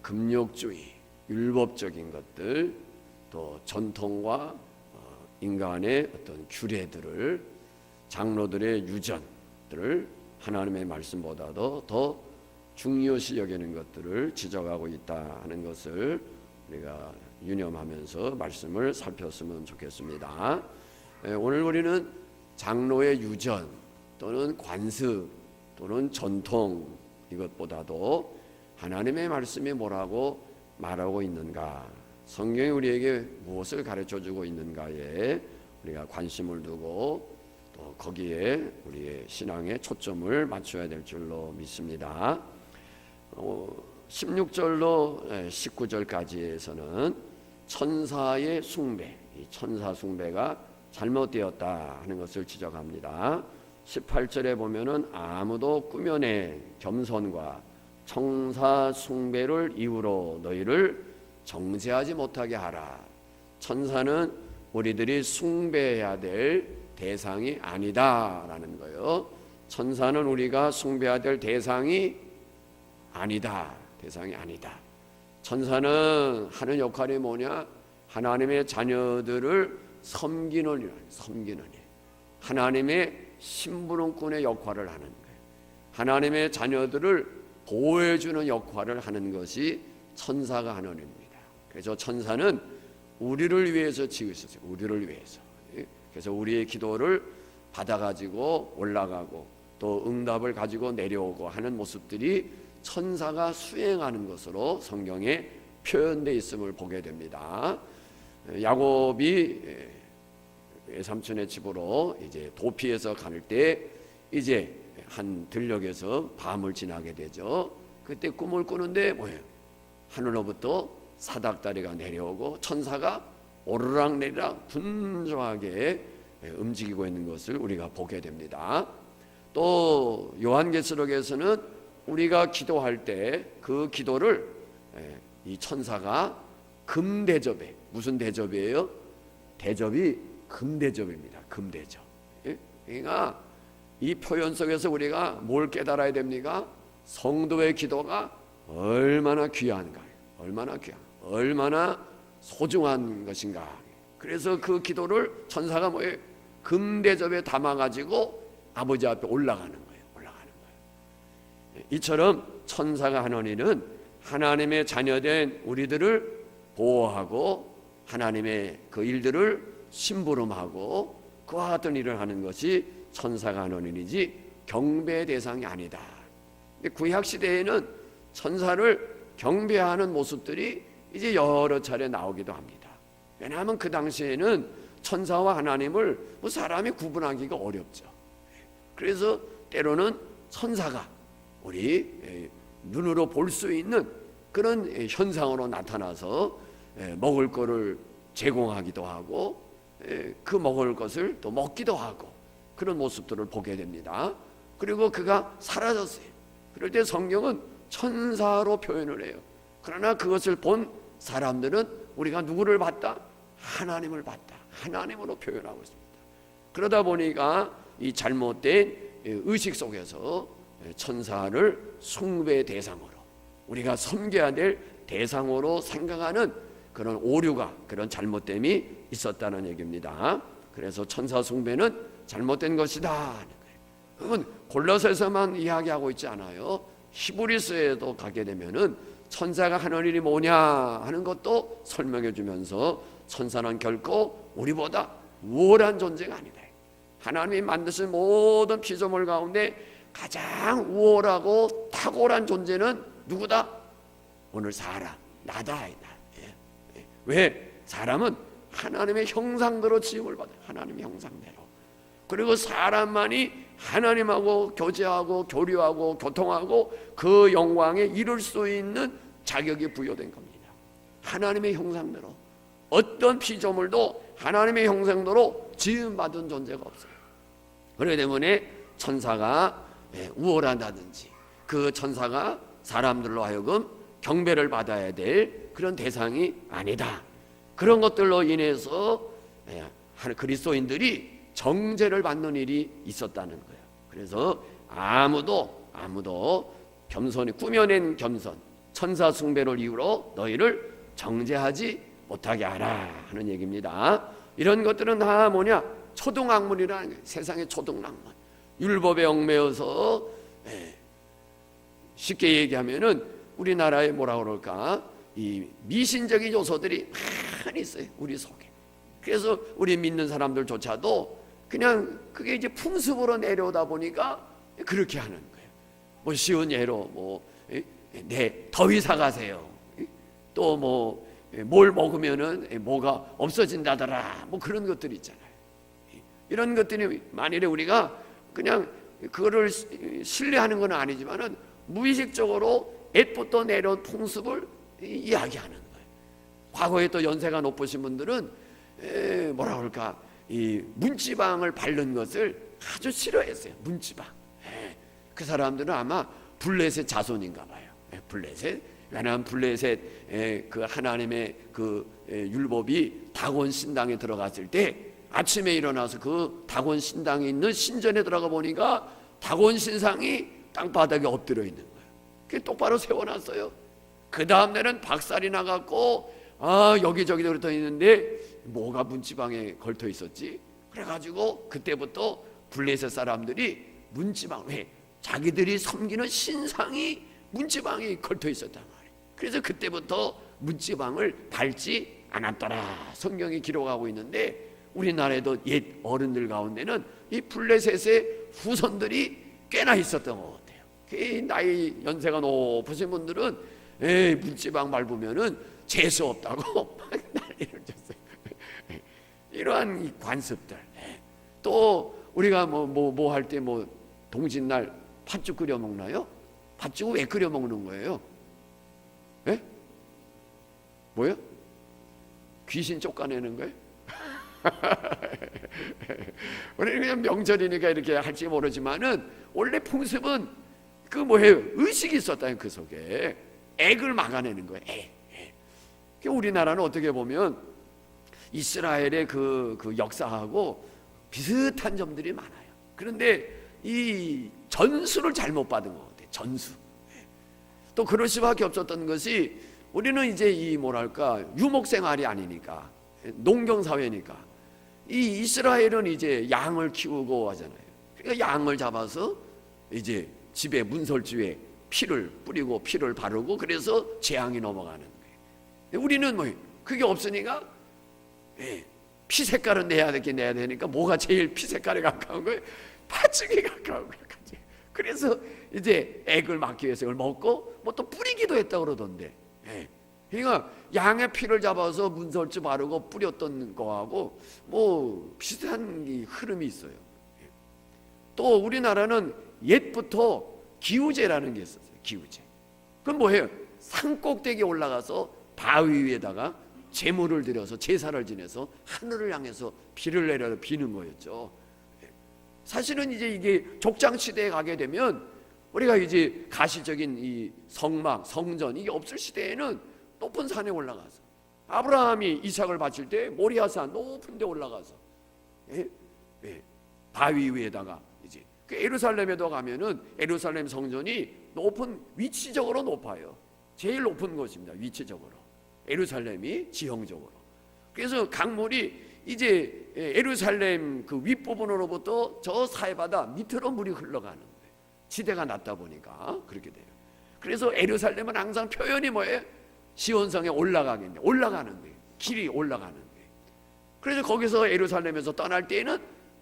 금욕주의, 율법적인 것들, 또 전통과 인간의 어떤 규례들을, 장로들의 유전들을 하나님의 말씀보다도 더 중요시 여기는 것들을 지적하고 있다 하는 것을 우리가 유념하면서 말씀을 살폈으면 좋겠습니다. 오늘 우리는 장로의 유전 또는 관습 또는 전통, 이것보다도 하나님의 말씀이 뭐라고 말하고 있는가, 성경이 우리에게 무엇을 가르쳐주고 있는가에 우리가 관심을 두고 또 거기에 우리의 신앙의 초점을 맞춰야 될 줄로 믿습니다. 16절로 19절까지에서는 천사의 숭배, 이 천사 숭배가 잘못되었다 하는 것을 지적합니다. 18절에 보면은 아무도 꾸며낸 겸손과 천사 숭배를 이유로 너희를 정죄하지 못하게 하라. 천사는 우리들이 숭배해야 될 대상이 아니다라는 거예요. 천사는 우리가 숭배해야 될 대상이 아니다. 대상이 아니다. 천사는 하는 역할이 뭐냐? 하나님의 자녀들을 섬기는 일, 하나님의 심부름꾼의 역할을 하는 거예요. 하나님의 자녀들을 보호해주는 역할을 하는 것이 천사가 하는 일입니다. 그래서 천사는 우리를 위해서 지으셨어요. 우리를 위해서. 그래서 우리의 기도를 받아가지고 올라가고 또 응답을 가지고 내려오고 하는 모습들이 천사가 수행하는 것으로 성경에 표현되어 있음을 보게 됩니다. 야곱이 외삼촌의 집으로 이제 도피해서 갈 때 이제 한 들녘에서 밤을 지나게 되죠. 그때 꿈을 꾸는데 뭐예요? 하늘로부터 사닥다리가 내려오고 천사가 오르락내리락 분주하게 움직이고 있는 것을 우리가 보게 됩니다. 또 요한계시록에서는 우리가 기도할 때 그 기도를 이 천사가 금대접에, 무슨 대접이에요? 대접이 금대접입니다. 금대접. 그러니까 이 표현 속에서 우리가 뭘 깨달아야 됩니까? 성도의 기도가 얼마나 귀한가, 얼마나 소중한 것인가. 그래서 그 기도를 천사가 뭐예요? 금대접에 담아가지고 아버지 앞에 올라가는 거예요. 이처럼 천사가 하는 일은 하나님의 자녀된 우리들을 보호하고 하나님의 그 일들을 심부름하고 그와 같은 일을 하는 것이 천사가 하는 일이지 경배의 대상이 아니다. 구약 시대에는 천사를 경배하는 모습들이 이제 여러 차례 나오기도 합니다. 왜냐하면 그 당시에는 천사와 하나님을 사람이 구분하기가 어렵죠. 그래서 때로는 천사가 우리 눈으로 볼 수 있는 그런 현상으로 나타나서 먹을 것을 제공하기도 하고 그 먹을 것을 또 먹기도 하고 그런 모습들을 보게 됩니다. 그리고 그가 사라졌어요. 그럴 때 성경은 천사로 표현을 해요. 그러나 그것을 본 사람들은 우리가 누구를 봤다? 하나님을 봤다. 하나님으로 표현하고 있습니다. 그러다 보니까 이 잘못된 의식 속에서 천사를 숭배의 대상으로, 우리가 섬겨야 될 대상으로 생각하는 그런 오류가, 그런 잘못됨이 있었다는 얘기입니다. 그래서 천사 숭배는 잘못된 것이다. 그건 골로새서만 이야기하고 있지 않아요. 히브리서에도 가게 되면은 천사가 하는 일이 뭐냐 하는 것도 설명해 주면서 천사는 결코 우리보다 우월한 존재가 아니다. 하나님이 만드신 모든 피조물 가운데 가장 우월하고 탁월한 존재는 누구다? 오늘 사람, 나다. 왜? 사람은 하나님의 형상대로 지음을 받아요. 하나님의 형상대로. 그리고 사람만이 하나님하고 교제하고 교류하고 교통하고 그 영광에 이룰 수 있는 자격이 부여된 겁니다. 하나님의 형상대로. 어떤 피조물도 하나님의 형상대로 지음받은 존재가 없어요. 그렇기 때문에 천사가 우월하다든지 그 천사가 사람들로 하여금 경배를 받아야 될 그런 대상이 아니다. 그런 것들로 인해서 그리스도인들이 정죄를 받는 일이 있었다는 거예요. 그래서 아무도 겸손히 꾸며낸 겸손, 천사 숭배를 이유로 너희를 정죄하지 못하게 하라 하는 얘기입니다. 이런 것들은 다 뭐냐? 초등학문이라는 거예요. 세상의 초등학문. 율법에 얽매여서 쉽게 얘기하면은 우리나라에 뭐라 그럴까? 이 미신적인 요소들이 많이 있어요, 우리 속에. 그래서 우리 믿는 사람들조차도 그냥 그게 이제 풍습으로 내려오다 보니까 그렇게 하는 거예요. 뭐 쉬운 예로 더위 사가세요. 또 뭘 먹으면은 뭐가 없어진다더라. 뭐 그런 것들이 있잖아요. 이런 것들이 만일에 우리가 그냥 그거를 신뢰하는 건 아니지만은 무의식적으로 옛부터 내려온 풍습을 이야기하는 거예요. 과거에 또 연세가 높으신 분들은 뭐라 그럴까, 이 문지방을 바른 것을 아주 싫어했어요. 문지방. 그 사람들은 아마 블레셋 자손인가 봐요. 블레셋. 왜냐하면 블레셋 그 하나님의 그 율법이 다곤 신당에 들어갔을 때 아침에 일어나서 그 다곤 신당에 있는 신전에 들어가 보니까 다곤 신상이 땅바닥에 엎드려 있는 거예요. 그게 똑바로 세워놨어요. 그 다음날은 박살이 나갖고 여기저기 걸터 있는데 뭐가 문지방에 걸터 있었지? 그래가지고 그때부터 블레셋 사람들이 문지방, 왜? 자기들이 섬기는 신상이 문지방에 걸터 있었단 말이에요. 그래서 그때부터 문지방을 밟지 않았더라 성경이 기록하고 있는데, 우리나라에도 옛 어른들 가운데는 이 블레셋의 후손들이 꽤나 있었던 것 같아요. 그 나이 연세가 높으신 분들은 문지방 밟으면은 재수 없다고 막 난리를 쳤어요. 이러한 이 관습들. 또 우리가 뭐 할 때 동짓날 팥죽 끓여 먹나요? 팥죽은 왜 끓여 먹는 거예요? 예? 뭐요? 귀신 쫓아내는 거예요? 우리는 그냥 명절이니까 이렇게 할지 모르지만은 원래 풍습은 그 뭐예요? 의식이 있었다는 그 속에 액을 막아내는 거예요. 우리나라는 어떻게 보면 이스라엘의 그 역사하고 비슷한 점들이 많아요. 그런데 이 전수를 잘못 받은 것 같아요. 전수. 또 그럴 수밖에 없었던 것이, 우리는 이제 이 뭐랄까 유목 생활이 아니니까, 농경 사회니까, 이 이스라엘은 이제 양을 키우고 하잖아요. 그러니까 양을 잡아서 이제 집에 문설주에 피를 뿌리고 피를 바르고, 그래서 재앙이 넘어가는 거예요. 우리는 그게 없으니까 피 색깔은 내야 되니까 뭐가 제일 피 색깔에 가까운 거예요? 팥죽이 가까운 거예요. 그래서 이제 액을 막기 위해서 이걸 먹고 또 뿌리기도 했다고 그러던데. 그러니까 양의 피를 잡아서 문설주 바르고 뿌렸던 거하고 비슷한 이 흐름이 있어요. 또 우리나라는 옛부터 기우제라는 게 있었어요. 기우제. 그건 뭐예요? 산꼭대기에 올라가서 바위 위에다가 제물을 드려서 제사를 지내서 하늘을 향해서 비를 내려 비는 거였죠. 사실은 이제 이게 족장 시대에 가게 되면 우리가 이제 가시적인 이 성막, 성전 이게 없을 시대에는 높은 산에 올라가서, 아브라함이 이삭을 바칠 때 모리아산 높은 데 올라가서 바위 위에다가 이제 그 예루살렘에도 가면은 예루살렘 성전이 높은, 위치적으로 높아요. 제일 높은 곳입니다. 위치적으로 예루살렘이 지형적으로. 그래서 강물이 이제 예루살렘 그 윗부분으로부터 저 사해바다 밑으로 물이 흘러가는 거예요. 지대가 낮다 보니까 그렇게 돼요. 그래서 예루살렘은 항상 표현이 뭐예요? 시온성에 올라가는 거예요. 길이 올라가는 거예요. 그래서 거기서 예루살렘에서 떠날 때에는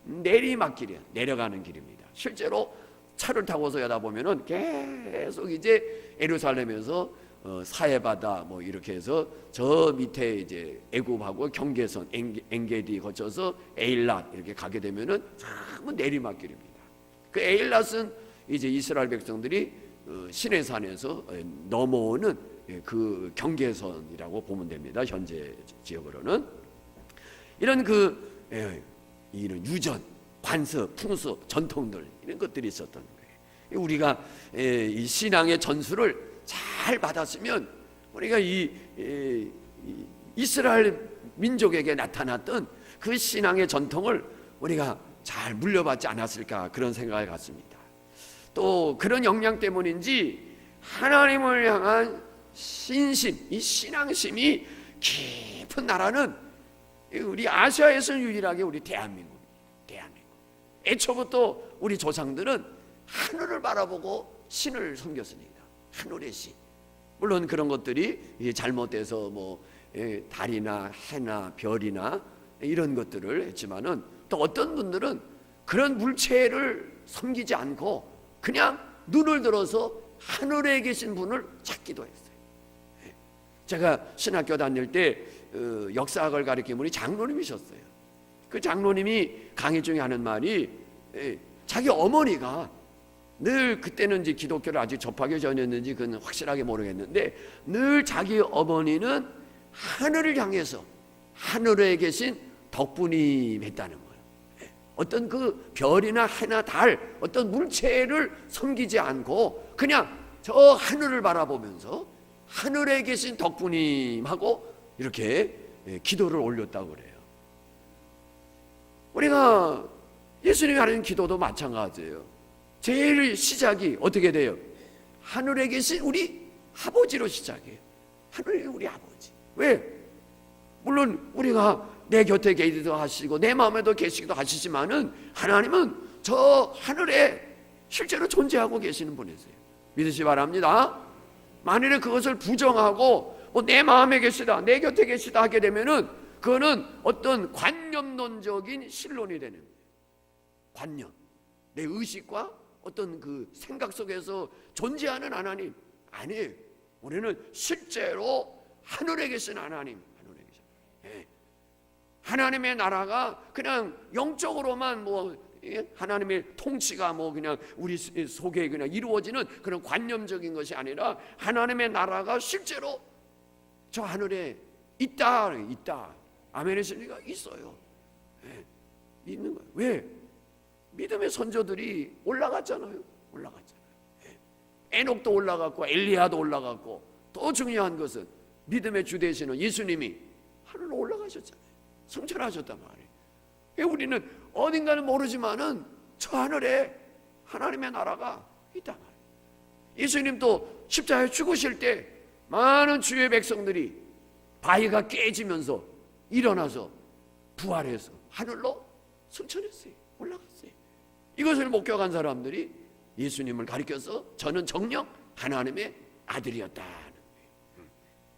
내리막길이에요. 내려가는 길입니다. 실제로 차를 타고서 가다 보면은 계속 이제 예루살렘에서 사해바다 이렇게 해서 저 밑에 이제 애굽하고 경계선 엔게디 거쳐서 에일랏 이렇게 가게 되면은 참 내리막길입니다. 그 에일랏은 이제 이스라엘 백성들이 시내산에서 넘어오는 그 경계선이라고 보면 됩니다. 현재 지역으로는 이런 이런 유전, 관습, 풍습, 전통들 이런 것들이 있었던 거예요. 우리가 이 신앙의 전수를 잘 받았으면 우리가 이 이스라엘 민족에게 나타났던 그 신앙의 전통을 우리가 잘 물려받지 않았을까, 그런 생각을 갖습니다. 또 그런 역량 때문인지 하나님을 향한 신심, 이 신앙심이 깊은 나라는 우리 아시아에서는 유일하게 우리 대한민국. 애초부터 우리 조상들은 하늘을 바라보고 신을 섬겼습니다. 하늘의 신. 물론 그런 것들이 잘못돼서 뭐 달이나 해나 별이나 이런 것들을 했지만은, 또 어떤 분들은 그런 물체를 섬기지 않고 그냥 눈을 들어서 하늘에 계신 분을 찾기도 했어요. 제가 신학교 다닐 때 역사학을 가르치는 분이 장로님이셨어요. 그 장로님이 강의 중에 하는 말이, 자기 어머니가 늘, 그때는 이제 기독교를 아직 접하기 전이었는지 그건 확실하게 모르겠는데, 늘 자기 어머니는 하늘을 향해서 하늘에 계신 덕분님 했다는 거예요. 어떤 그 별이나 해나 달, 어떤 물체를 섬기지 않고 그냥 저 하늘을 바라보면서 하늘에 계신 덕분님하고 이렇게 기도를 올렸다고 그래요. 우리가 예수님이 하는 기도도 마찬가지예요. 제일 시작이 어떻게 돼요? 하늘에 계신 우리 아버지로 시작해요. 하늘에 우리 아버지. 왜? 물론 우리가 내 곁에 계시기도 하시고 내 마음에도 계시기도 하시지만은, 하나님은 저 하늘에 실제로 존재하고 계시는 분이세요. 믿으시 바랍니다. 만일에 그것을 부정하고 내 마음에 계시다, 내 곁에 계시다 하게 되면은 그거는 어떤 관념론적인 신론이 되는 거예요. 관념, 내 의식과 어떤 그 생각 속에서 존재하는 하나님 아니에요. 우리는 실제로 하늘에 계신 하나님, 하늘에 계신, 하나님의 나라가 그냥 영적으로만 하나님의 통치가 그냥 우리 속에 그냥 이루어지는 그런 관념적인 것이 아니라, 하나님의 나라가 실제로 저 하늘에 있다. 아멘의 진리가 있어요. 있는 거예요. 왜? 믿음의 선조들이 올라갔잖아요. 에녹도 올라갔고 엘리야도 올라갔고, 더 중요한 것은 믿음의 주 되시는 예수님이 하늘로 올라가셨잖아요. 승천하셨단 말이에요. 우리는 어딘가는 모르지만은 저 하늘에 하나님의 나라가 있단 말이에요. 예수님도 십자가에 죽으실 때 많은 주의 백성들이 바위가 깨지면서 일어나서 부활해서 하늘로 승천했어요. 올라갔어요. 이것을 목격한 사람들이 예수님을 가리켜서 저는 정녕 하나님의 아들이었다는 거예요.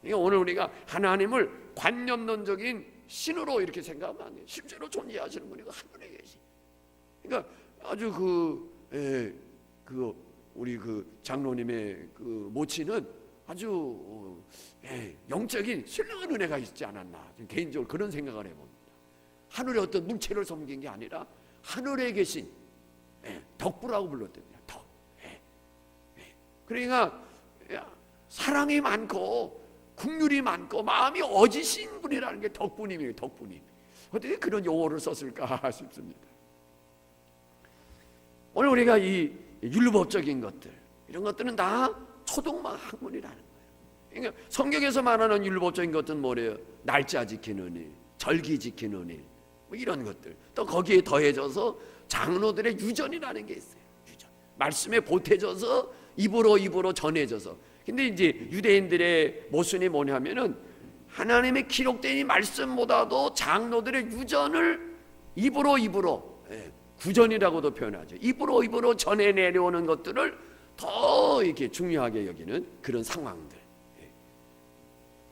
그러니까 오늘 우리가 하나님을 관념론적인 신으로 이렇게 생각하면 안 돼요. 실제로 존재하시는 분이 하늘에 계시. 그러니까 아주 우리 장로님의 모친은 아주 영적인 신령한 은혜가 있지 않았나, 개인적으로 그런 생각을 해봅니다. 하늘의 어떤 물체를 섬긴 게 아니라 하늘에 계신 덕부라고 불렀답니다. 덕. 그러니까 사랑이 많고 국률이 많고 마음이 어지신 분이라는 게 덕분님이에요. 덕분님. 어떻게 그런 용어를 썼을까 싶습니다. 오늘 우리가 이 율법적인 것들, 이런 것들은 다 초동막 학문이라는 거예요. 그러니까 성경에서 말하는 율법적인 것들은 뭐래요? 날짜 지키는 일, 절기 지키는 일, 이런 것들. 또 거기에 더해져서 장로들의 유전이라는 게 있어요. 유전. 말씀에 보태져서 입으로 전해져서. 근데 이제 유대인들의 모순이 뭐냐면은, 하나님의 기록된 이 말씀보다도 장로들의 유전을 입으로 구전이라고도 표현하죠. 입으로 전해 내려오는 것들을 더 이렇게 중요하게 여기는 그런 상황들.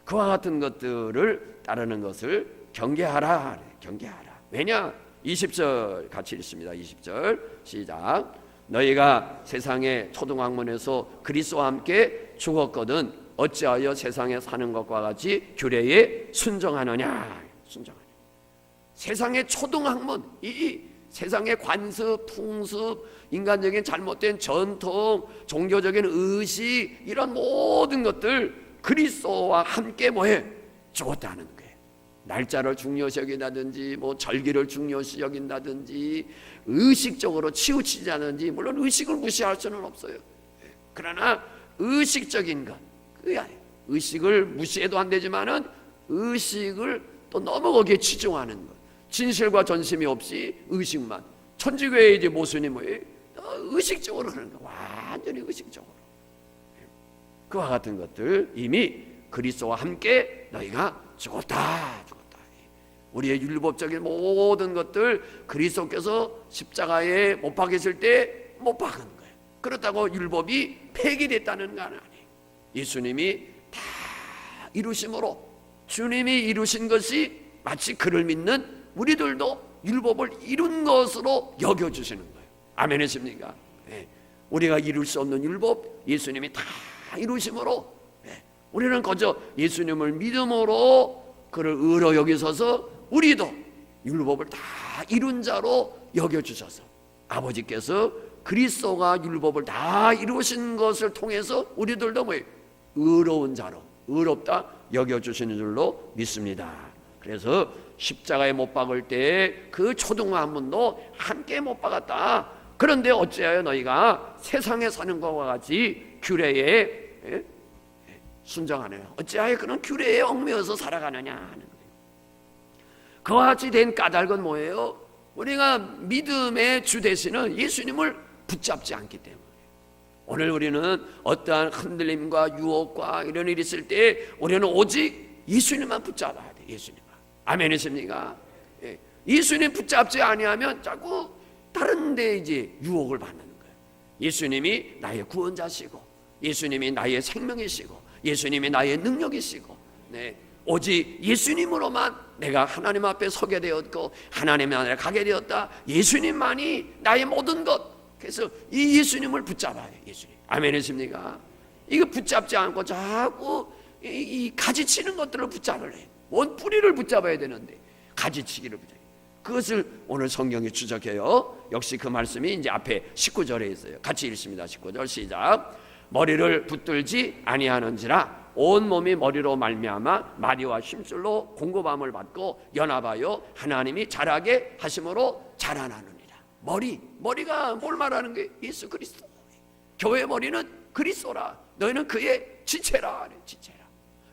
그와 같은 것들을 따르는 것을 경계하라. 왜냐? 20절 같이 읽습니다. 20절 시작. 너희가 세상의 초등학문에서 그리스도와 함께 죽었거든 어찌하여 세상에 사는 것과 같이 규례에 순종하느냐. 세상의 초등학문, 이 세상의 관습, 풍습, 인간적인 잘못된 전통, 종교적인 의식, 이런 모든 것들 그리스도와 함께 죽었다는 거예요. 날짜를 중요시 여긴다든지 절기를 중요시 여긴다든지 의식적으로 치우치자든지, 물론 의식을 무시할 수는 없어요. 그러나 의식적인 것, 의식을 무시해도 안 되지만은 의식을 또 너무 거기에 치중하는 것, 진실과 전심이 없이 의식만. 천주교의 이제 모순이 뭐예요? 의식적으로 하는 거, 완전히 의식적으로. 그와 같은 것들 이미 그리스도와 함께 너희가 죽었다. 우리의 율법적인 모든 것들 그리스도께서 십자가에 못 박으실 때 못 박은 거예요. 그렇다고 율법이 폐기됐다는 건 아니에요. 예수님이 다 이루심으로, 주님이 이루신 것이 마치 그를 믿는 우리들도 율법을 이룬 것으로 여겨주시는 거예요. 아멘이십니까? 네. 우리가 이룰 수 없는 율법 예수님이 다 이루심으로, 네. 우리는 거저 예수님을 믿음으로 그를 의로 여기셔서 우리도 율법을 다 이룬 자로 여겨주셔서 아버지께서 그리스도가 율법을 다 이루신 것을 통해서 우리들도 의로운 자로, 의롭다 여겨주시는 줄로 믿습니다. 그래서 십자가에 못 박을 때 그 초등화 한 분도 함께 못 박았다. 그런데 어찌하여 너희가 세상에 사는 것과 같이 규례에 순종하느냐, 어찌하여 그런 규례에 얽매여서 살아가느냐 하는 거예요. 그와 같이 된 까닭은 뭐예요? 우리가 믿음의 주 되시는 예수님을 붙잡지 않기 때문에. 오늘 우리는 어떠한 흔들림과 유혹과 이런 일이 있을 때 우리는 오직 예수님만 붙잡아야 돼. 예수님만. 아멘이십니까? 예. 예수님 붙잡지 아니하면 자꾸 다른 데 이제 유혹을 받는 거예요. 예수님이 나의 구원자시고, 예수님이 나의 생명이시고, 예수님이 나의 능력이시고, 네. 오직 예수님으로만 내가 하나님 앞에 서게 되었고 하나님의 나라에 가게 되었다. 예수님만이 나의 모든 것. 그래서 이 예수님을 붙잡아야 돼. 예수님. 아멘이십니까? 이거 붙잡지 않고 자꾸 이 가지치는 것들을 붙잡으래. 원 뿌리를 붙잡아야 되는데 가지치기를 붙잡아야 돼. 그것을 오늘 성경이 추적해요. 역시 그 말씀이 이제 앞에 19절에 있어요. 같이 읽습니다. 19절 시작. 머리를 붙들지 아니하는지라 온 몸이 머리로 말미암아 마리와 힘줄로 공급함을 받고 연합하여 하나님이 자라게 하심으로 자라나느니라. 머리가 뭘 말하는 게 예수 그리스도. 교회의 머리는 그리스도라. 너희는 그의 지체라. 지체라.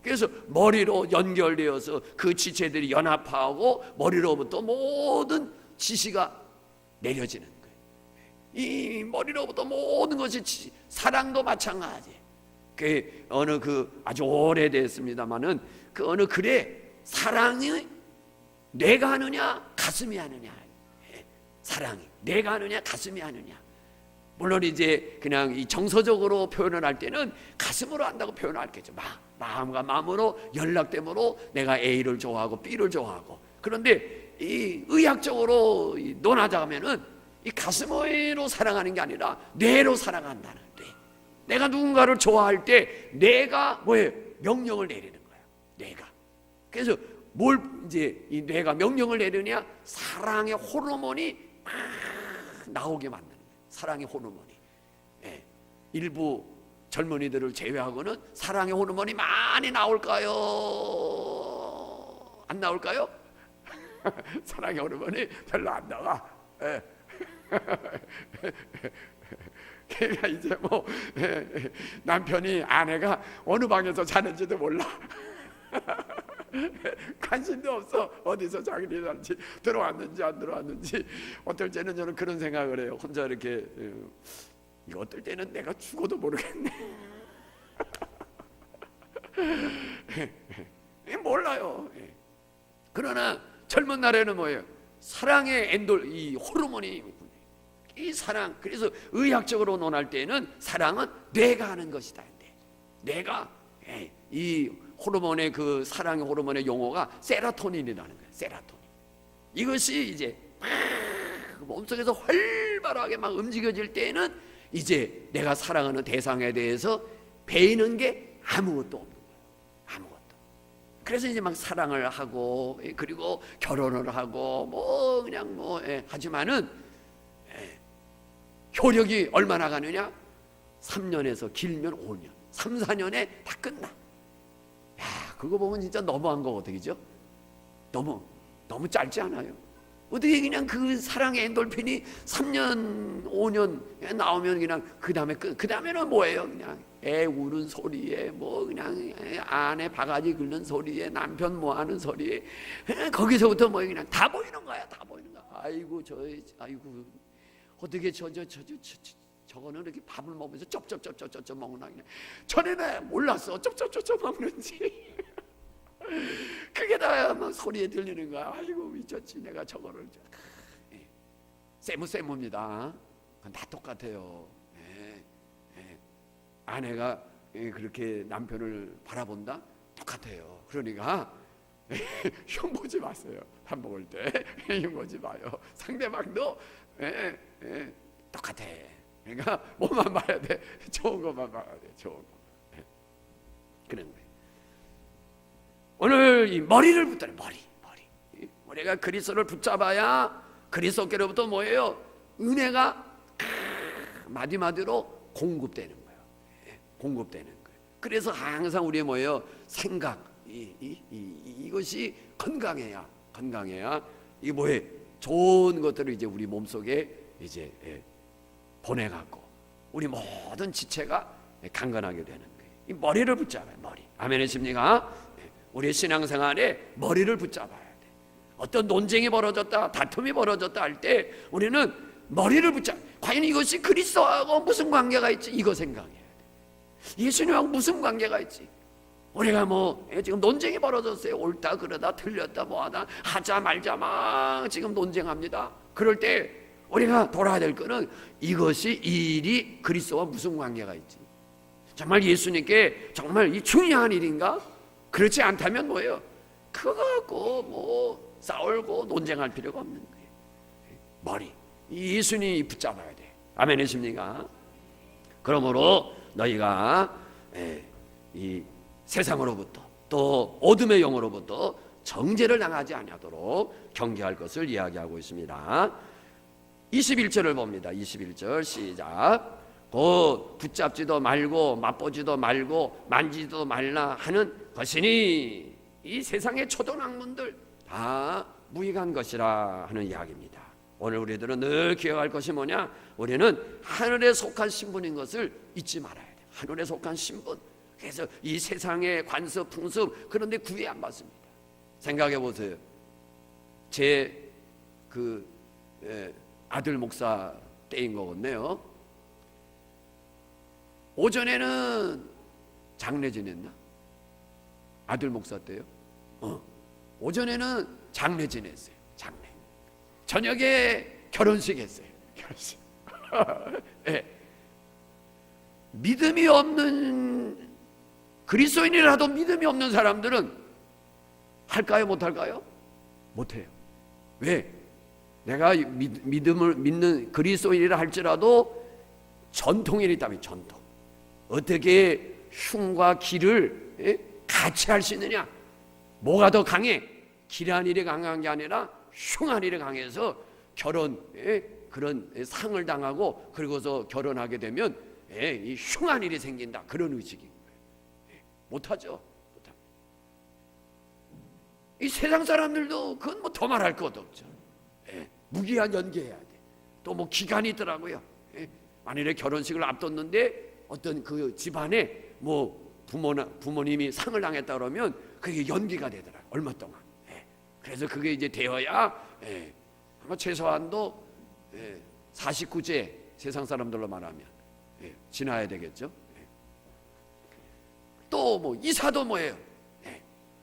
그래서 머리로 연결되어서 그 지체들이 연합하고 머리로부터 모든 지시가 내려지는 거예요. 이 머리로부터 모든 것이 사랑도 마찬가지. 그 어느 그 아주 오래됐습니다마는 그 어느 글에 사랑이 뇌가 하느냐 가슴이 하느냐, 사랑이 뇌가 하느냐 가슴이 하느냐. 물론 이제 그냥 이 정서적으로 표현을 할 때는 가슴으로 한다고 표현을 할겠죠. 마음과 마음으로 연락됨으로 내가 A를 좋아하고 B를 좋아하고. 그런데 이 의학적으로 논하자면은 이 가슴으로 사랑하는 게 아니라 뇌로 사랑한다는. 내가 누군가를 좋아할 때 뇌가 뭐예요? 명령을 내리는 거야. 뇌가. 그래서 뭘 이제 이 뇌가 명령을 내리냐? 사랑의 호르몬이 막 나오게 만드는 거예요. 사랑의 호르몬이. 예. 일부 젊은이들을 제외하고는 사랑의 호르몬이 많이 나올까요? 안 나올까요? 사랑의 호르몬이 별로 안 나와. 예. 그러니까 이제 뭐 남편이 아내가 어느 방에서 자는지도 몰라. 관심도 없어. 어디서 자기들이 자는지, 들어왔는지 안 들어왔는지. 어떨 때는 저는 그런 생각을 해요. 혼자 이렇게 이거 어떨 때는 내가 죽어도 모르겠네. 몰라요. 그러나 젊은 날에는 뭐예요? 사랑의 이 호르몬이 이 사랑. 그래서 의학적으로 논할 때는 사랑은 뇌가 하는 것이다. 뇌가 이 호르몬의 그 사랑의 호르몬의 용어가 세로토닌이라는 거예요. 세로토닌. 이것이 이제 막 몸속에서 활발하게 막 움직여질 때는 이제 내가 사랑하는 대상에 대해서 배이는 게 아무것도 없는 거예요. 아무것도. 그래서 이제 막 사랑을 하고 그리고 결혼을 하고 뭐 그냥 뭐 하지만은 효력이 얼마나 가느냐? 3년에서 길면 5년, 3, 4년에 다 끝나. 야, 그거 보면 진짜 너무한 거거든요. 그죠? 너무 짧지 않아요? 어떻게 그냥 그 사랑의 엔돌핀이 3년, 5년 나오면 그냥 그 다음에는 뭐예요? 그냥 애 우는 소리에 뭐 그냥 아내 바가지 긁는 소리에 남편 뭐 하는 소리에 거기서부터 뭐 그냥 다 보이는 거야. 다 보이는 거야. 아이고 아이고. 어떻게 저 저거는 이렇게 밥을 먹으면서 쩝쩝쩝쩝쩝 먹나. 전에는 몰랐어 쩝쩝쩝쩝 먹는지. 그게 다 막 소리에 들리는 거야. 아이고 미쳤지 내가 저거를. 세무입니다. 그건 다 똑같아요. 아내가 그렇게 남편을 바라본다? 똑같아요. 그러니까 흉 보지 마세요. 밥 먹을 때 흉 보지 마요. 상대방도 똑같아. 그러니까 뭐만 봐야 돼. 좋은 것만 봐야 돼. 좋은 거. 그런 거예요. 오늘 이 머리를 붙들어. 머리. 우리가 그리스도를 붙잡아야 그리스도께로부터 뭐예요? 은혜가 마디마디로 공급되는 거예요. 공급되는 거예요. 그래서 항상 우리의 뭐예요? 생각 이것이 건강해야 이게 뭐예요? 좋은 것들을 이제 우리 몸속에 이제 보내갖고 우리 모든 지체가 강건하게 되는 거예요. 이 머리를 붙잡아요. 머리. 아멘이십니까? 우리의 신앙생활에 머리를 붙잡아야 돼. 어떤 논쟁이 벌어졌다, 다툼이 벌어졌다 할 때 우리는 머리를 붙잡아. 과연 이것이 그리스도하고 무슨 관계가 있지? 이거 생각해야 돼. 예수님하고 무슨 관계가 있지? 우리가 뭐 지금 논쟁이 벌어졌어요. 옳다 그러다 틀렸다 뭐하다 하자 말자 막 지금 논쟁합니다. 그럴 때 우리가 돌아야 될 거는 이것이 이 일이 그리스도와 무슨 관계가 있지? 정말 예수님께 정말 이 중요한 일인가? 그렇지 않다면 뭐예요? 그거 갖고 뭐 싸울고 논쟁할 필요가 없는 거예요. 머리. 예수님이 붙잡아야 돼. 아멘이십니까? 그러므로 너희가 이 세상으로부터 또 어둠의 영으로부터 정죄를 당하지 아니하도록 경계할 것을 이야기하고 있습니다. 21절을 봅니다. 21절 시작. 곧 붙잡지도 말고 맛보지도 말고 만지지도 말라 하는 것이니 이 세상의 초등학문들 다 무익한 것이라 하는 이야기입니다. 오늘 우리들은 늘 기억할 것이 뭐냐? 우리는 하늘에 속한 신분인 것을 잊지 말아야 돼. 하늘에 속한 신분. 그래서 이 세상의 관습, 풍습 그런 데 구애 안 받습니다. 생각해 보세요. 제 아들 목사 때인 거겠네요. 오전에는 장례 지냈나? 아들 목사 때요? 오전에는 장례 지냈어요. 장례. 저녁에 결혼식 했어요. 결혼식. 네. 믿음이 없는 그리스도인이라도 믿음이 없는 사람들은 할까요? 못할까요? 못해요. 왜? 내가 믿음을 믿는 그리스도인이라 할지라도 전통이 있다면 전통. 어떻게 흉과 기를 같이 할 수 있느냐? 뭐가 더 강해? 기란 일이 강한 게 아니라 흉한 일이 강해서 그런 상을 당하고 그리고서 결혼하게 되면 이 흉한 일이 생긴다. 그런 의식인 거예요. 못하죠. 이 세상 사람들도 그건 뭐 더 말할 것도 없죠. 무기한 연기해야 돼. 또 뭐 기간이 있더라고요. 만일에 결혼식을 앞뒀는데 어떤 그 집안에 뭐 부모님이 상을 당했다 그러면 그게 연기가 되더라. 얼마 동안. 그래서 그게 이제 되어야 아마 최소한도 49제 세상 사람들로 말하면 지나야 되겠죠. 또 뭐 이사도 뭐예요?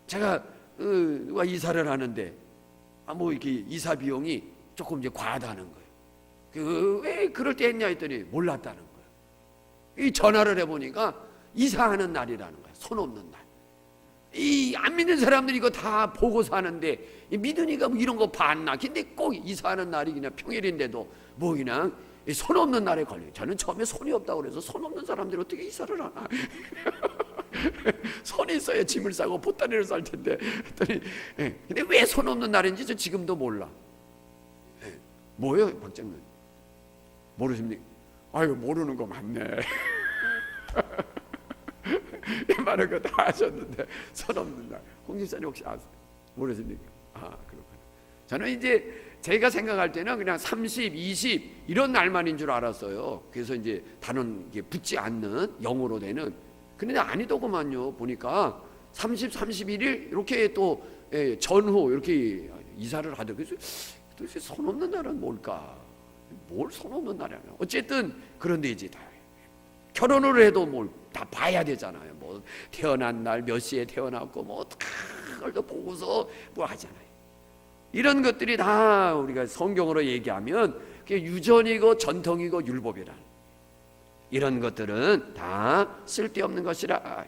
제가 누가 이사를 하는데 뭐 이렇게 이사 비용이 조금 이제 과하다는 거예요. 왜 그럴 때 했냐 했더니 몰랐다는 거예요. 이 전화를 해보니까 이사하는 날이라는 거예요. 손 없는 날. 이 안 믿는 사람들이 이거 다 보고 사는데 믿으니까 뭐 이런 거 봤나? 근데 꼭 이사하는 날이 그냥 평일인데도 뭐 그냥 손 없는 날에 걸려요. 저는 처음에 손이 없다고 그래서 손 없는 사람들이 어떻게 이사를 하나? 손이 있어야 짐을 싸고 보따리를 쌀 텐데. 근데 왜 손 없는 날인지 저 지금도 몰라. 뭐예요, 박장님? 모르십니까? 아유, 모르는 거 많네. 많은 거 다 하셨는데 손 없는 날. 홍 집사님 혹시 아세요? 모르십니까? 그렇구나. 저는 이제 제가 생각할 때는 그냥 30, 20 이런 날만인 줄 알았어요. 그래서 이제 다른 게 붙지 않는 영어로 되는. 근데 아니더구만요. 보니까 30, 31일 이렇게 또 전후 이렇게 이사를 하더라고요. 그래서 도대체 손 없는 날은 뭘까? 뭘 손 없는 날이야. 어쨌든 그런 데지 다. 결혼을 해도 뭘 다 봐야 되잖아요. 뭐 태어난 날 몇 시에 태어났고 뭐 그걸 또 보고서 뭐 하잖아요. 이런 것들이 다 우리가 성경으로 얘기하면 그게 유전이고 전통이고 율법이라. 이런 것들은 다 쓸데없는 것이라.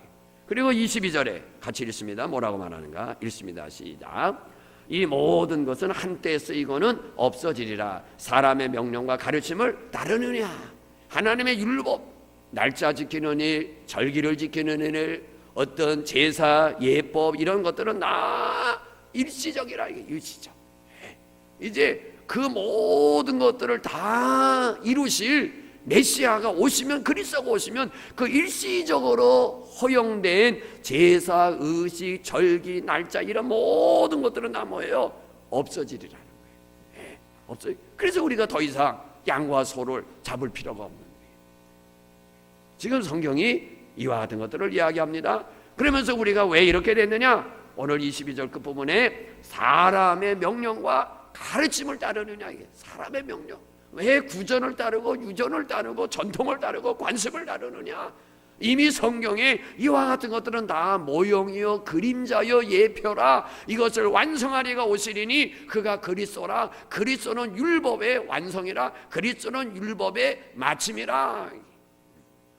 그리고 22절에 같이 읽습니다. 뭐라고 말하는가? 읽습니다. 시작. 이 모든 것은 한때 쓰이고는 없어지리라. 사람의 명령과 가르침을 따르느냐. 하나님의 율법, 날짜 지키는 일, 절기를 지키는 일, 어떤 제사, 예법 이런 것들은 다 일시적이라. 이게 일시적. 이제 그 모든 것들을 다 이루실 메시아가 오시면, 그리스도가 오시면 그 일시적으로 허용된 제사, 의식, 절기, 날짜 이런 모든 것들은 다 뭐예요? 없어지리라는 거예요. 없어요. 그래서 우리가 더 이상 양과 소를 잡을 필요가 없는 거예요. 지금 성경이 이와 같은 것들을 이야기합니다. 그러면서 우리가 왜 이렇게 됐느냐? 오늘 22절 끝부분에 사람의 명령과 가르침을 따르느냐. 이게 사람의 명령. 왜 구전을 따르고 유전을 따르고 전통을 따르고 관습을 따르느냐? 이미 성경에 이와 같은 것들은 다 모형이요 그림자요 예표라. 이것을 완성하리가 오시리니 그가 그리스도라. 그리스도는 율법의 완성이라. 그리스도는 율법의 마침이라.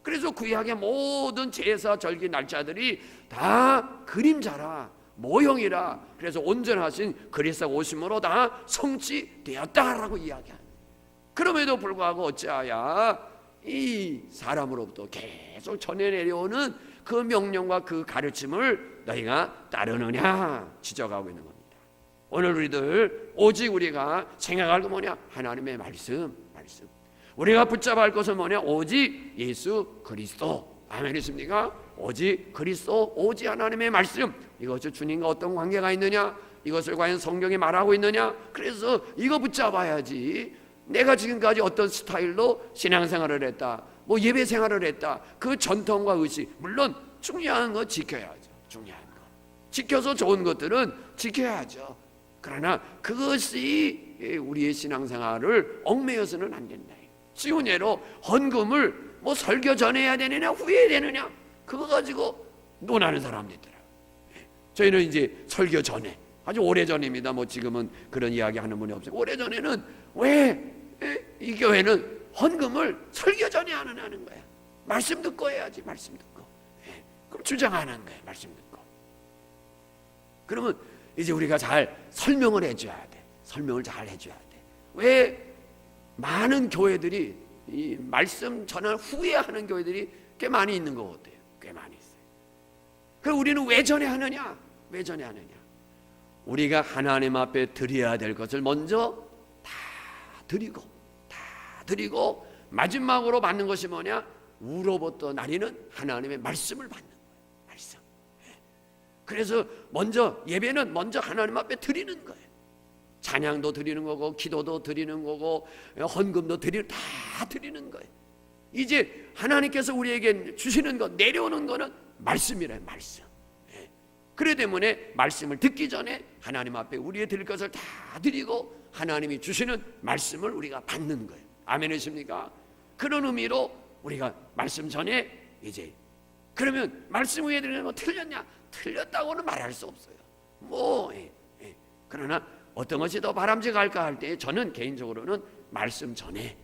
그래서 구약의 모든 제사 절기 날짜들이 다 그림자라, 모형이라. 그래서 온전하신 그리스도가 오심으로 다 성취되었다라고 이야기합니다. 그럼에도 불구하고 어찌하여 이 사람으로부터 계속 전해 내려오는 그 명령과 그 가르침을 너희가 따르느냐 지적하고 있는 겁니다. 오늘 우리들 오직 우리가 생각할 거 뭐냐? 하나님의 말씀. 우리가 붙잡아야 할 것은 뭐냐? 오직 예수 그리스도. 아멘이십니까? 오직 그리스도, 오직 하나님의 말씀. 이것을 주님과 어떤 관계가 있느냐? 이것을 과연 성경에 말하고 있느냐? 그래서 이거 붙잡아야지. 내가 지금까지 어떤 스타일로 신앙생활을 했다, 뭐 예배생활을 했다, 그 전통과 의식, 물론 중요한 거 지켜야죠. 중요한 거 지켜서 좋은 것들은 지켜야죠. 그러나 그것이 우리의 신앙생활을 얽매여서는 안 된다. 쉬운 예로 헌금을 뭐 설교 전에 해야 되느냐 후에 되느냐 그거 가지고 논하는 사람도 있더라고요. 저희는 이제 설교 전에, 아주 오래전입니다. 뭐 지금은 그런 이야기 하는 분이 없어요. 오래전에는 왜 이 교회는 헌금을 설교 전에 하는 거야. 말씀 듣고 해야지. 말씀 듣고. 그럼 주장하는 거야. 말씀 듣고. 그러면 이제 우리가 잘 설명을 해줘야 돼. 설명을 잘 해줘야 돼. 왜 많은 교회들이 이 말씀 전할 후에 하는 교회들이 꽤 많이 있는 것 같아요. 꽤 많이 있어요. 그럼 우리는 왜 전에 하느냐? 왜 전에 하느냐? 우리가 하나님 앞에 드려야 될 것을 먼저 다 드리고 마지막으로 받는 것이 뭐냐? 우로부터 나리는 하나님의 말씀을 받는 거예요. 말씀. 그래서 먼저 예배는 먼저 하나님 앞에 드리는 거예요. 찬양도 드리는 거고, 기도도 드리는 거고, 헌금도 다 드리는 거예요. 이제 하나님께서 우리에게 주시는 것, 내려오는 거는 말씀이래요. 말씀. 그래 때문에 말씀을 듣기 전에 하나님 앞에 우리의 드릴 것을 다 드리고 하나님이 주시는 말씀을 우리가 받는 거예요. 아멘이십니까? 그런 의미로 우리가 말씀 전에 이제, 그러면 말씀 위에 드리는 거 틀렸냐? 틀렸다고는 말할 수 없어요. 그러나 어떤 것이 더 바람직할까 할 때 저는 개인적으로는 말씀 전에.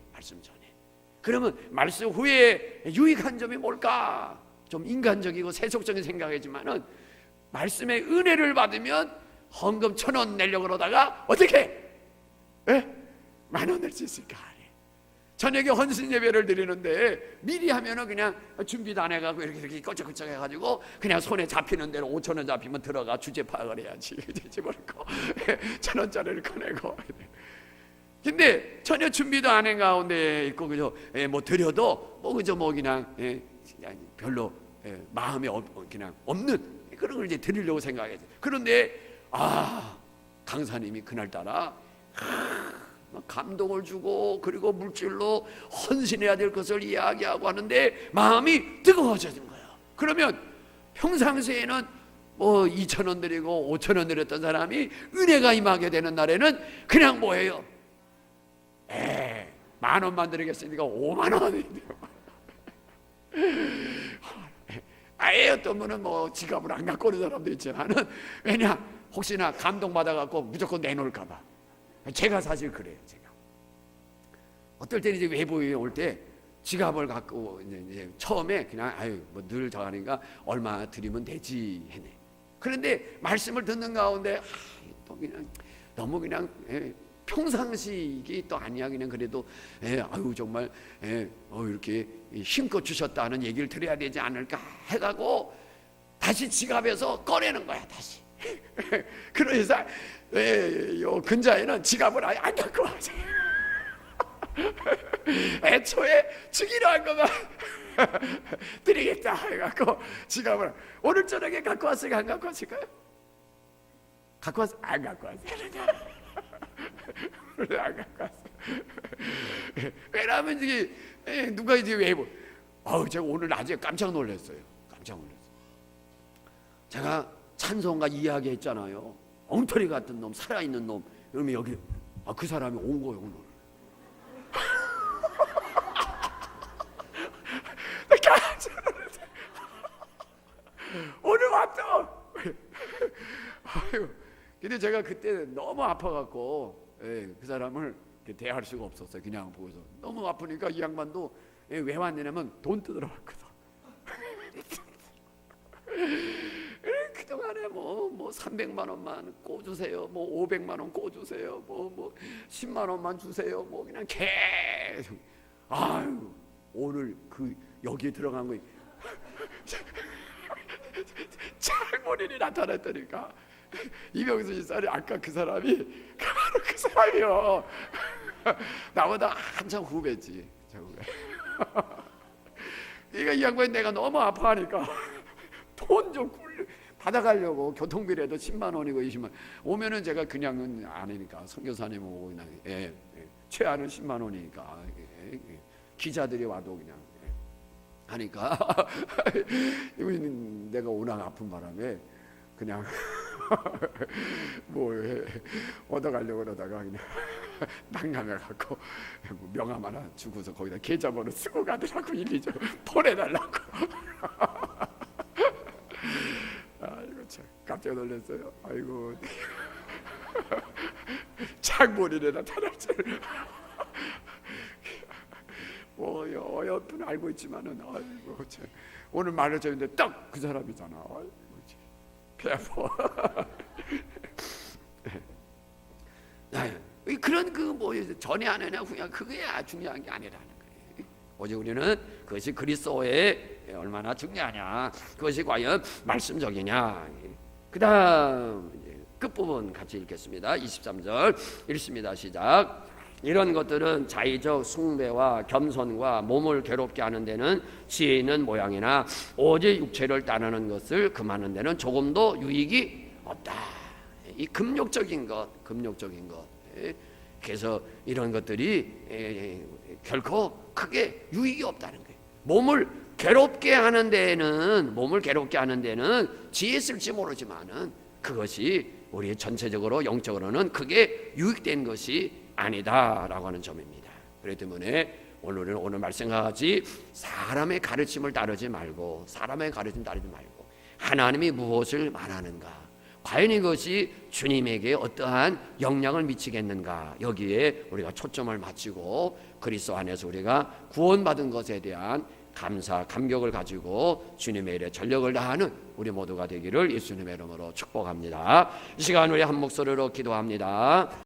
그러면 말씀 후에 유익한 점이 뭘까? 좀 인간적이고 세속적인 생각이지만은 말씀의 은혜를 받으면 헌금 1,000원 내려고 그러다가 어떻게? 10,000원 낼 수 있을까? 저녁에 헌신 예배를 드리는데 미리 하면은 그냥 준비도 안 해가고 이렇게 꺼적꺼적 해가지고 그냥 손에 잡히는 대로 5,000원 잡히면 들어가 주제 파악을 해야지. 집어넣고 1,000원짜리를 꺼내고. 근데 전혀 준비도 안 한 가운데 있고 그저 뭐 드려도 뭐 그저 뭐 그냥 별로 마음에 그냥 없는 그런 걸 이제 드리려고 생각했어요. 그런데 강사님이 그날따라 감동을 주고 그리고 물질로 헌신해야 될 것을 이야기하고 하는데 마음이 뜨거워지는 거예요. 그러면 평상시에는 뭐 2,000원 드리고 5,000원 드렸던 사람이 은혜가 임하게 되는 날에는 그냥 뭐예요? 10,000원만 드리겠으니까 50,000원이 돼요. 아예 어떤 분은 뭐 지갑을 안 갖고 오는 사람도 있지만은, 왜냐 혹시나 감동받아갖고 무조건 내놓을까봐. 제가 사실 그래요. 제가 어떨 때는 이제 외부에 올 때 지갑을 갖고 이제 처음에 그냥 아유 뭐 늘 저하니까 얼마 드리면 되지 했네. 그런데 말씀을 듣는 가운데 또 그냥 너무 그냥 평상시이기 또 아니야. 그냥 그래도 아유 정말 이렇게 힘껏 주셨다는 얘기를 드려야 되지 않을까 해가고 다시 지갑에서 꺼내는 거야 다시. 그래서 요 근자에는 지갑을 아예 안 갖고 와서 애초에 주기로 한 거만 드리겠다 해갖고 지갑을 오늘 저녁에 갖고 왔을까 안 갖고 왔을까요? 갖고 왔어? 안 갖고 왔어요. 안 갖고 왔어. 왜냐하면 이게 누가 이제 왜 제가 오늘 낮에 깜짝 놀랐어요. 깜짝 놀랐어요. 제가 찬송가 이야기했잖아요. 엉터리 같은 놈, 살아있는 놈. 그러면 여기 그 사람이 온 거예요 오늘. 오늘 왔다. 근데 제가 그때 너무 아파갖고 그 사람을 대할 수가 없었어요. 그냥 보고서 너무 아프니까 이 양반도 왜 왔냐면 돈 뜯으러 왔거든. 그동안에 뭐 300만 원만 꿔주세요, 뭐 500만 원 꿔주세요, 뭐 10만 원만 주세요, 뭐 그냥 계속. 아유 오늘 여기에 들어간 거 장본인이 나타났다니까. 이병수 집사님 아까 그 사람이 바로 그 사람이요. 나보다 한참 후배지. 그러니까 이 양반이 내가 너무 아파하니까 돈 좀 받아가려고 교통비라도 10만 원이고 20만 오면은 제가 그냥은 아니니까 선교사님 오고 그냥 최하는 10만 원이니까 기자들이 와도 그냥 하니까 내가 워낙 아픈 바람에 그냥 뭐 얻어가려고 그러다가 그냥 난감해갖고 명함 하나 주고서 거기다 계좌번호 쓰고 가더라고. 일일이 좀 보내달라고. 아이고 참 깜짝 놀랐어요. 아이고 장본인에 나타날 줄. 뭐 여튼 알고 있지만은 아이고 참 오늘 말해줬는데 딱 그 사람이잖아. 아이고 참 배 아파. 그런 뭐 전에 안 하냐 후냐 그게 중요한 게 아니라는 거예요. 오직 우리는 그것이 그리스도에 얼마나 중요하냐, 그것이 과연 말씀적이냐. 그 다음 끝부분 같이 읽겠습니다. 23절 읽습니다. 시작. 이런 것들은 자의적 숭배와 겸손과 몸을 괴롭게 하는 데는 지혜 있는 모양이나 오직 육체를 따르는 것을 금하는 데는 조금도 유익이 없다. 이 금욕적인 것. 그래서 이런 것들이 결코 크게 유익이 없다는 거예요. 몸을 괴롭게 하는 데는 지혜 쓸지 모르지만은 그것이 우리 전체적으로 영적으로는 크게 유익된 것이 아니다라고 하는 점입니다. 그렇기 때문에 오늘 말씀과 같이 사람의 가르침을 따르지 말고 하나님이 무엇을 말하는가, 과연 이것이 주님에게 어떠한 영향을 미치겠는가, 여기에 우리가 초점을 맞추고 그리스도 안에서 우리가 구원받은 것에 대한 감사, 감격을 가지고 주님의 일에 전력을 다하는 우리 모두가 되기를 예수님의 이름으로 축복합니다. 이 시간 우리 한 목소리로 기도합니다.